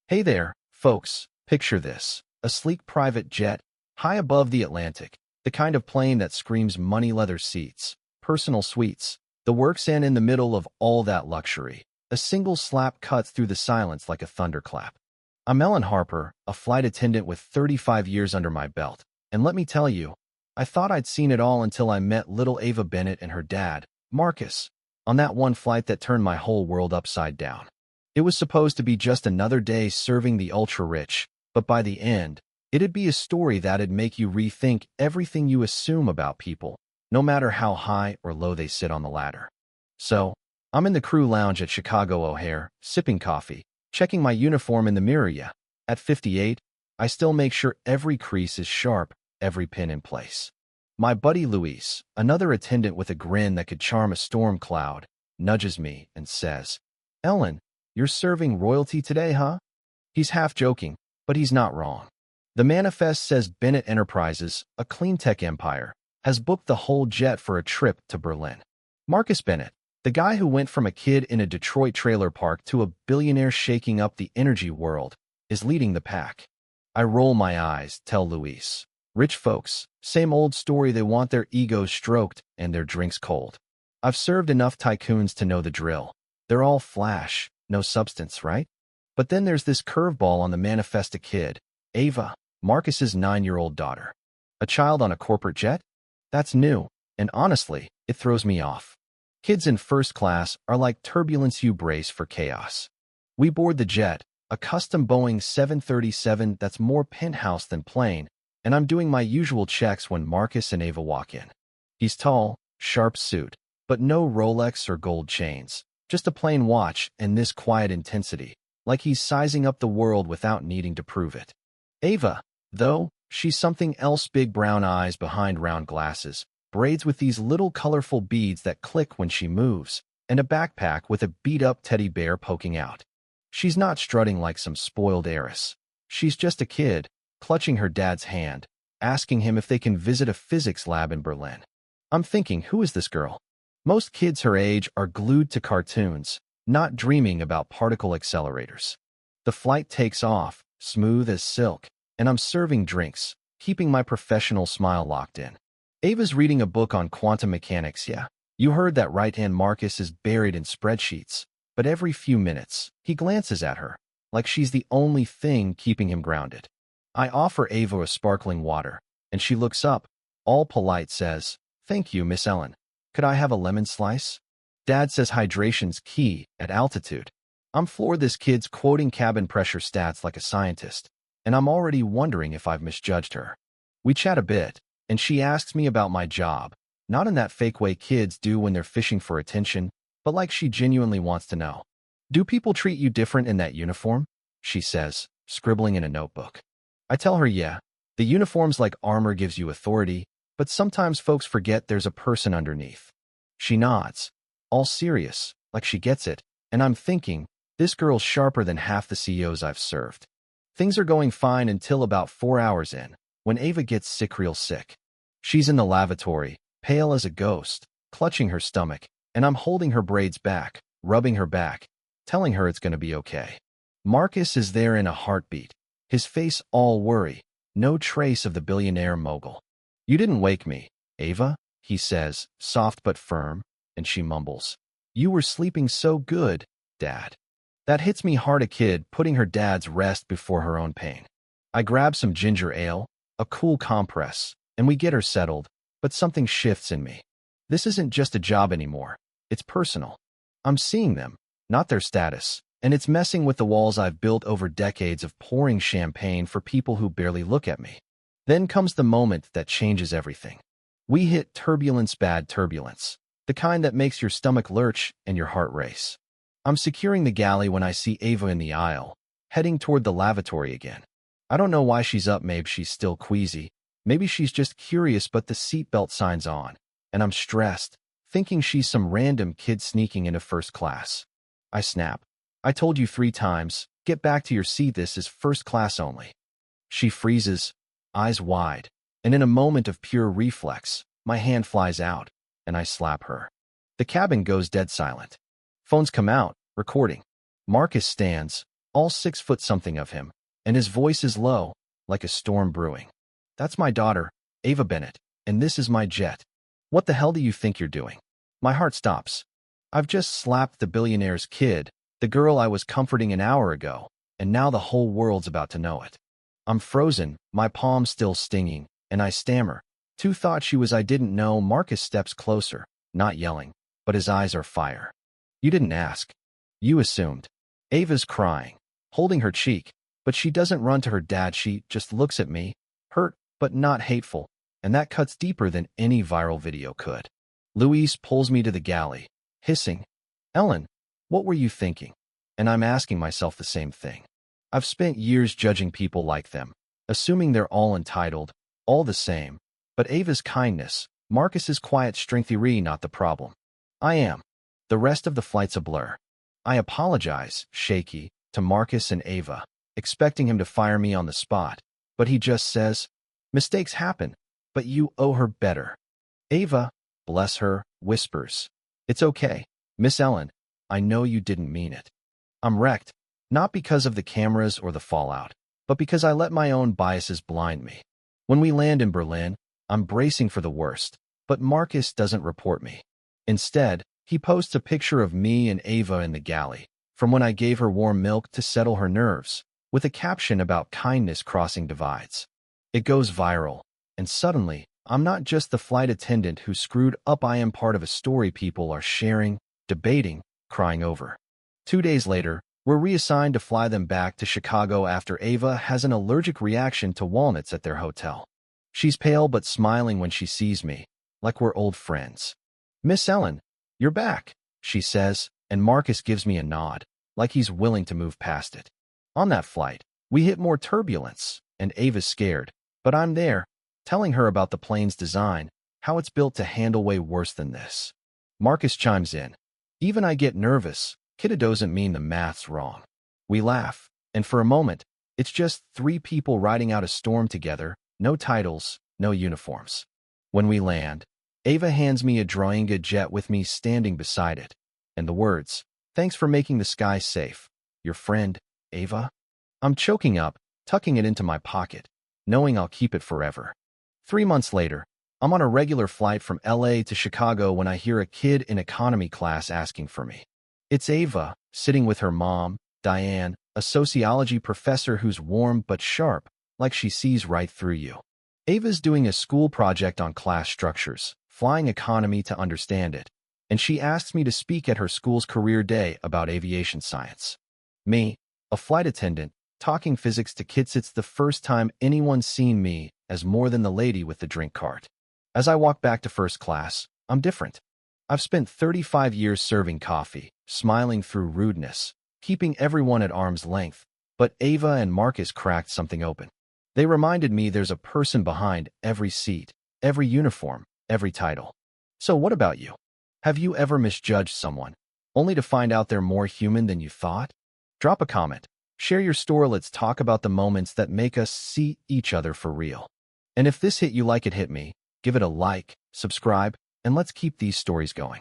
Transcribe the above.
Hey there, folks. Picture this. A sleek private jet, high above the Atlantic. The kind of plane that screams money leather seats, personal suites, the works, and in the middle of all that luxury, a single slap cuts through the silence like a thunderclap. I'm Ellen Harper, a flight attendant with 35 years under my belt. And let me tell you, I thought I'd seen it all until I met little Ava Bennett and her dad, Marcus, on that one flight that turned my whole world upside down. It was supposed to be just another day serving the ultra-rich, but by the end, it'd be a story that'd make you rethink everything you assume about people, no matter how high or low they sit on the ladder. So, I'm in the crew lounge at Chicago O'Hare, sipping coffee, checking my uniform in the mirror. Yeah, at 58, I still make sure every crease is sharp, every pin in place. My buddy Luis, another attendant with a grin that could charm a storm cloud, nudges me and says, "Ellen, you're serving royalty today, huh?" He's half joking, but he's not wrong. The manifest says Bennett Enterprises, a clean tech empire, has booked the whole jet for a trip to Berlin. Marcus Bennett, the guy who went from a kid in a Detroit trailer park to a billionaire shaking up the energy world, is leading the pack. I roll my eyes, tell Luis. Rich folks, same old story. They want their egos stroked and their drinks cold. I've served enough tycoons to know the drill. They're all flash, no substance, right? But then there's this curveball on the manifest: a kid, Ava, Marcus's 9-year-old daughter. A child on a corporate jet? That's new, and honestly, it throws me off. Kids in first class are like turbulence. You brace for chaos. We board the jet, a custom Boeing 737 that's more penthouse than plane, and I'm doing my usual checks when Marcus and Ava walk in. He's tall, sharp suit, but no Rolex or gold chains, just a plain watch and this quiet intensity, like he's sizing up the world without needing to prove it. Ava, though, she's something else: big brown eyes behind round glasses, braids with these little colorful beads that click when she moves, and a backpack with a beat-up teddy bear poking out. She's not strutting like some spoiled heiress. She's just a kid, clutching her dad's hand, asking him if they can visit a physics lab in Berlin. I'm thinking, who is this girl? Most kids her age are glued to cartoons, not dreaming about particle accelerators. The flight takes off, smooth as silk, and I'm serving drinks, keeping my professional smile locked in. Ava's reading a book on quantum mechanics. Yeah, you heard that right. And Marcus is buried in spreadsheets, but every few minutes, he glances at her, like she's the only thing keeping him grounded. I offer Ava a sparkling water, and she looks up, all polite, says, "Thank you, Miss Ellen. Could I have a lemon slice?" Dad says hydration's key at altitude. I'm floored. This kid's quoting cabin pressure stats like a scientist, and I'm already wondering if I've misjudged her. We chat a bit, and she asks me about my job, not in that fake way kids do when they're fishing for attention, but like she genuinely wants to know. "Do people treat you different in that uniform?" she says, scribbling in a notebook. I tell her, yeah, the uniform's like armor, gives you authority, but sometimes folks forget there's a person underneath. She nods, all serious, like she gets it, and I'm thinking, this girl's sharper than half the CEOs I've served. Things are going fine until about 4 hours in, when Ava gets sick, real sick. She's in the lavatory, pale as a ghost, clutching her stomach, and I'm holding her braids back, rubbing her back, telling her it's going to be okay. Marcus is there in a heartbeat, his face all worry, no trace of the billionaire mogul. "You didn't wake me, Ava," he says, soft but firm, and she mumbles, "You were sleeping so good, Dad." That hits me hard, a kid putting her dad's rest before her own pain. I grab some ginger ale, a cool compress, and we get her settled, but something shifts in me. This isn't just a job anymore. It's personal. I'm seeing them, not their status, and it's messing with the walls I've built over decades of pouring champagne for people who barely look at me. Then comes the moment that changes everything. We hit turbulence, bad turbulence, the kind that makes your stomach lurch and your heart race. I'm securing the galley when I see Ava in the aisle, heading toward the lavatory again. I don't know why she's up. Maybe she's still queasy. Maybe she's just curious, but the seatbelt sign's on, and I'm stressed, thinking she's some random kid sneaking into first class. I snap. "I told you 3 times, get back to your seat. This is first class only." She freezes, eyes wide, and in a moment of pure reflex, my hand flies out, and I slap her. The cabin goes dead silent. Phones come out, recording. Marcus stands, all 6 foot something of him, and his voice is low, like a storm brewing. That's my daughter, Ava Bennett, and this is my jet. What the hell do you think you're doing? My heart stops. I've just slapped the billionaire's kid, the girl I was comforting an hour ago, and now the whole world's about to know it. I'm frozen, my palm still stinging, and I stammer. Thought she was I didn't know. Marcus steps closer, not yelling, but his eyes are fire. You didn't ask. You assumed. Ava's crying, holding her cheek, but she doesn't run to her dad. She just looks at me, hurt, but not hateful, and that cuts deeper than any viral video could. Louise pulls me to the galley, hissing, Ellen, what were you thinking? And I'm asking myself the same thing. I've spent years judging people like them, assuming they're all entitled, all the same. But Ava's kindness, Marcus's quiet strengthery, not the problem. I am. The rest of the flight's a blur. I apologize, shaky, to Marcus and Ava, expecting him to fire me on the spot, but he just says, mistakes happen, but you owe her better. Ava, bless her, whispers, it's okay, Miss Ellen, I know you didn't mean it. I'm wrecked, not because of the cameras or the fallout, but because I let my own biases blind me. When we land in Berlin, I'm bracing for the worst, but Marcus doesn't report me. Instead, he posts a picture of me and Ava in the galley, from when I gave her warm milk to settle her nerves, with a caption about kindness crossing divides. It goes viral, and suddenly, I'm not just the flight attendant who screwed up. I am part of a story people are sharing, debating, crying over. 2 days later, we're reassigned to fly them back to Chicago after Ava has an allergic reaction to walnuts at their hotel. She's pale but smiling when she sees me, like we're old friends. Miss Ellen, you're back, she says, and Marcus gives me a nod, like he's willing to move past it. On that flight, we hit more turbulence, and Ava's scared, but I'm there, telling her about the plane's design, how it's built to handle way worse than this. Marcus chimes in. Even I get nervous. Kiddo doesn't mean the math's wrong. We laugh, and for a moment, it's just 3 people riding out a storm together, no titles, no uniforms. When we land, Ava hands me a Droinga jet with me standing beside it, and the words, thanks for making the sky safe. Your friend, Ava? I'm choking up, tucking it into my pocket, knowing I'll keep it forever. 3 months later, I'm on a regular flight from LA to Chicago when I hear a kid in economy class asking for me. It's Ava, sitting with her mom, Diane, a sociology professor who's warm but sharp, like she sees right through you. Ava's doing a school project on class structures, flying economy to understand it, and she asks me to speak at her school's career day about aviation science. Me, a flight attendant, talking physics to kids. It's the first time anyone's seen me as more than the lady with the drink cart. As I walk back to first class, I'm different. I've spent 35 years serving coffee, smiling through rudeness, keeping everyone at arm's length, but Ava and Marcus cracked something open. They reminded me there's a person behind every seat, every uniform, every title. So what about you? Have you ever misjudged someone, only to find out they're more human than you thought? Drop a comment. Share your story. Let's talk about the moments that make us see each other for real. And if this hit you like it hit me, give it a like, subscribe, and let's keep these stories going.